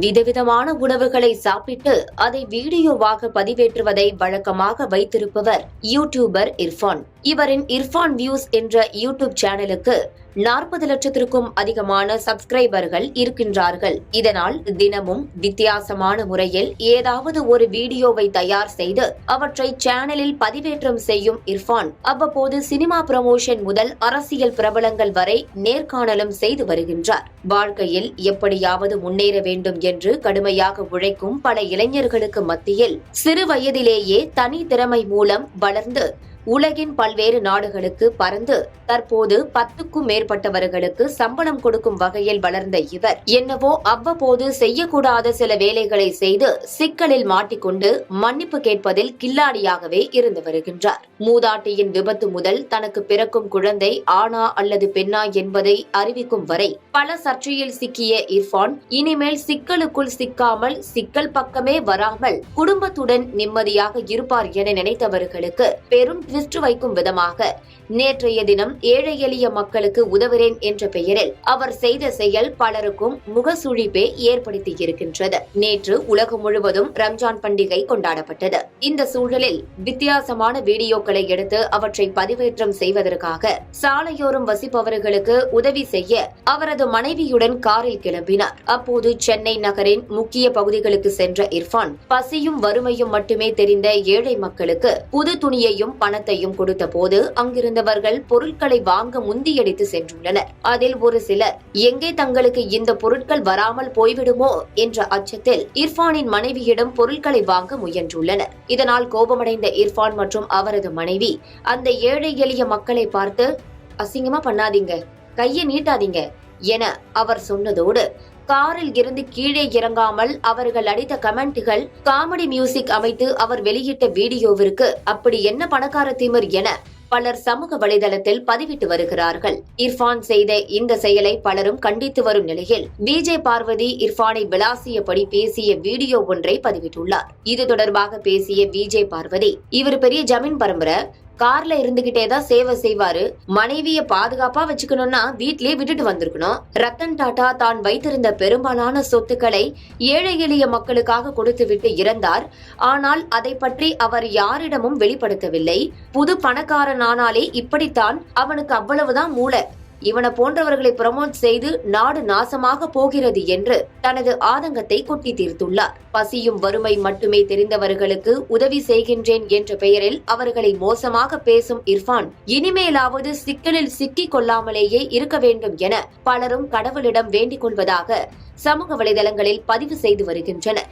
விதவிதமான உணவுகளை சாப்பிட்டு அதை வீடியோவாக பதிவேற்றுவதை வழக்கமாக வைத்திருப்பவர் யூடியூபர் இர்ஃபான். இவரின் இர்ஃபான் வியூஸ் என்ற யூடியூப் சேனலுக்கு 40 லட்சத்திற்கும் அதிகமான சப்ஸ்கிரைபர்கள் இருக்கின்றார்கள். இதனால் தினமும் வித்தியாசமான முறையில் ஏதாவது ஒரு வீடியோவை தயார் செய்து அவற்றை சேனலில் பதிவேற்றம் செய்யும் இர்ஃபான் அவ்வப்போது சினிமா ப்ரமோஷன் முதல் அரசியல் பிரபலங்கள் வரை நேர்காணலும் செய்து வருகின்றார். வாழ்க்கையில் எப்படியாவது முன்னேற வேண்டும் என்று கடுமையாக உழைக்கும் பல இளைஞர்களுக்கு மத்தியில் சிறு வயதிலேயே தனி திறமை மூலம் வளர்ந்து உலகின் பல்வேறு நாடுகளுக்கு பறந்து தற்போது 10க்கும் மேற்பட்டவர்களுக்கு சம்பளம் கொடுக்கும் வகையில் வளர்ந்த இவர் என்னவோ அவ்வப்போது செய்யக்கூடாத சில வேலைகளை செய்து சிக்கலில் மாட்டிக்கொண்டு மன்னிப்பு கேட்பதில் கில்லாடியாகவே இருந்து வருகின்றார். மூதாட்டியின் விபத்து முதல் தனக்கு பிறக்கும் குழந்தை ஆணா அல்லது பெண்ணா என்பதை அறிவிக்கும் வரை பல சர்ச்சையில் சிக்கிய இர்ஃபான் இனிமேல் சிக்கலுக்குள் சிக்காமல் சிக்கல் பக்கமே வராமல் குடும்பத்துடன் நிம்மதியாக இருப்பார் என நினைத்தவர்களுக்கு பெரும் ட்விஸ்ட் வைக்கும் விதமாக நேற்றைய தினம் ஏழை எளிய மக்களுக்கு உதவுறேன் என்ற பெயரில் அவர் செய்த செயல் பலருக்கும் முகசுழிப்பை ஏற்படுத்தி இருக்கின்றது. நேற்று உலகம் முழுவதும் ரம்ஜான் பண்டிகை கொண்டாடப்பட்டது. இந்த சூழலில் வித்தியாசமான வீடியோக்களை எடுத்து அவற்றை பதிவேற்றம் செய்வதற்காக சாலையோரம் வசிப்பவர்களுக்கு உதவி செய்ய அவரது மனைவியுடன் காரில் கிளம்பினார். அப்போது சென்னை நகரின் முக்கிய பகுதிகளுக்கு சென்ற இர்ஃபான் பசியும் வறுமையும் மட்டுமே தெரிந்த ஏழை மக்களுக்கு புது துணியையும் பணத்தையும் கொடுத்த போது அங்கிருந்தவர்கள் பொருட்களை வாங்க முந்தியடித்து சென்றுள்ளனர். அதில் ஒரு சிலர் எங்கே தங்களுக்கு இந்த பொருட்கள் வராமல் போய்விடுமோ என்ற அச்சத்தில் இர்ஃபானின் மனைவியிடம் பொருட்களை வாங்க முயன்றுள்ளனர். இதனால் கோபமடைந்த இர்ஃபான் மற்றும் அவரது மனைவி அந்த ஏழை எளிய மக்களை பார்த்து அசிங்கமா பண்ணாதீங்க, கையை நீட்டாதீங்க என அவர் சொன்னதோடு காரில் இருந்து கீழே இறங்காமல் அவர்கள் அடித்த கமெண்ட்கள் காமெடி மியூசிக் அமைத்து அவர் வெளியிட்ட வீடியோவிற்கு அப்படி என்ன பணக்கார திமிர் என பலர் சமூக வலைதளத்தில் பதிவிட்டு வருகிறார்கள். இர்ஃபான் செய்த இந்த செயலை பலரும் கண்டித்து வரும் நிலையில் விஜய் பார்வதி இர்ஃபானை விளாசியபடி பேசிய வீடியோ ஒன்றை பதிவிட்டுள்ளார். இது தொடர்பாக பேசிய விஜய் பார்வதி, இவர் பெரிய ஜமீன் பரம்பரை, கார்ல இருந்துகிட்டேதான் சேவை செய்வாரு, மனைவிய பாதுகாப்பா வச்சுக்கணும்னா வீட்லயே விட்டுட்டு வந்திருக்கணும். ரத்தன் டாடா தான் வைத்திருந்த பெரும்பாலான சொத்துக்களை ஏழை எளிய மக்களுக்காக கொடுத்துவிட்டு இறந்தார். ஆனால் அதை பற்றி அவர் யாரிடமும் வெளிப்படுத்தவில்லை. புது பணக்காரன் ஆனாலே இப்படித்தான், அவனுக்கு அவ்வளவுதான் மூளை, இவனை போன்றவர்களை ப்ரமோட் செய்து நாடு நாசமாக போகிறது என்று தனது ஆதங்கத்தை கொட்டி தீர்த்துள்ளார். பசியும் வறுமை மட்டுமே தெரிந்தவர்களுக்கு உதவி செய்கின்றேன் என்ற பெயரில் அவர்களை மோசமாக பேசும் இர்ஃபான் இனிமேலாவது சிக்கலில் சிக்கிக் கொள்ளாமலேயே இருக்க வேண்டும் என பலரும் கடவுளிடம் வேண்டிக் கொள்வதாக சமூக வலைதளங்களில் பதிவு செய்து வருகின்றனர்.